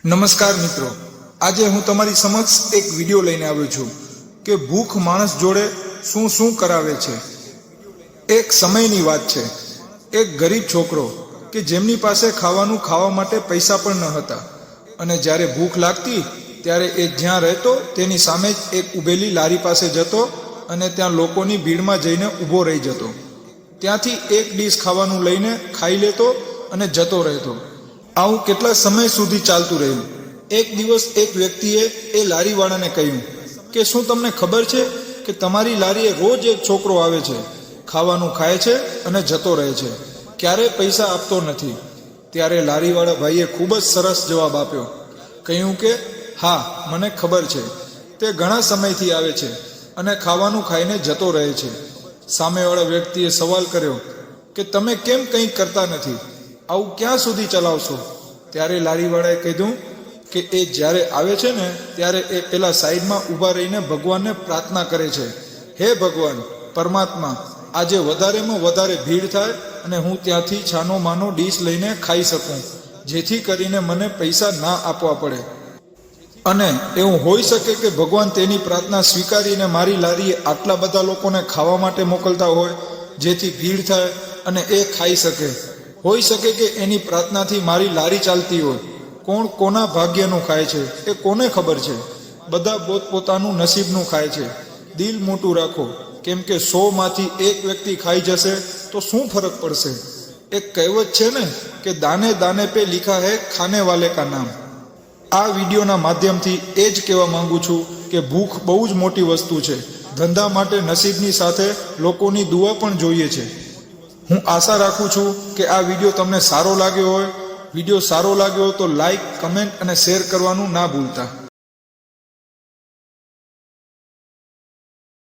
નમસ્કાર મિત્રો, આજે હું તમારી સમક્ષ એક વિડિયો લઈને આવ્યો છું કે ભૂખ માણસ જોડે શું શું કરાવે છે। એક સમયની વાત છે। એક ગરીબ છોકરો કે જેમની પાસે ખાવા માટે પૈસા પણ ન હતા અને જ્યારે ભૂખ લાગતી ત્યારે એ જ્યાં રહેતો તેની સામે જ એક ઊભેલી લારી પાસે જતો અને ત્યાં લોકોની ભીડમાં જઈને ઊભો રહી જતો। ત્યાંથી એક ડીશ ખાવાનું લઈને ખાઈ લેતો અને જતો રહેતો। આવું કેટલા સમય સુધી ચાલતું રહ્યું। એક દિવસ એક વ્યક્તિએ એ લારીવાળાને કહ્યું કે શું તમને ખબર છે કે તમારી લારીએ રોજ એક છોકરો આવે છે, ખાવાનું ખાય છે અને જતો રહે છે, ક્યારેય પૈસા આપતો નથી। ત્યારે લારીવાળા ભાઈએ ખૂબ જ સરસ જવાબ આપ્યો, કહ્યું કે હા, મને ખબર છે, તે ઘણા સમયથી આવે છે અને ખાવાનું ખાઈને જતો રહે છે। સામેવાળા વ્યક્તિએ સવાલ કર્યો કે તમે કેમ કંઈ કરતા નથી, આવું ક્યાં સુધી ચલાવશો? ત્યારે લારીવાળાએ કહ્યું કે એ જ્યારે આવે છે ને ત્યારે એ પેલા સાઈડમાં ઊભા રહીને ભગવાનને પ્રાર્થના કરે છે, હે ભગવાન પરમાત્મા, આજે વધારેમાં વધારે ભીડ થાય અને હું ત્યાંથી છાનો માનો ડીશ લઈને ખાઈ શકું, જેથી કરીને મને પૈસા ના આપવા પડે। અને એવું હોઈ શકે કે ભગવાન તેની પ્રાર્થના સ્વીકારીને મારી લારીએ આટલા બધા લોકોને ખાવા માટે મોકલતા હોય, જેથી ભીડ થાય અને એ ખાઈ શકે। હોઈ શકે કે એની પ્રાર્થનાથી મારી લારી ચાલતી હોય। કોણ કોના ભાગ્યનું ખાય છે એ કોને ખબર છે? બધા પોતપોતાનું નસીબનું ખાય છે। દિલ મોટું રાખો, કેમ કે 100માંથી એક વ્યક્તિ ખાઈ જશે તો શું ફરક પડશે? એક કહેવત છે ને કે દાને દાને પે લિખા હૈ ખાને વાલે કા નામ। આ વિડીયોના માધ્યમથી એ જ કહેવા માંગુ છું કે ભૂખ બહુ જ મોટી વસ્તુ છે। ધંધા માટે નસીબની સાથે લોકોની દુઆ પણ જોઈએ છે। હું આશા રાખું છું કે આ વિડીયો તમને સારો લાગ્યો હોય। વિડીયો સારો લાગ્યો તો લાઈક, કમેન્ટ અને શેર કરવાનું ના ભૂલતા।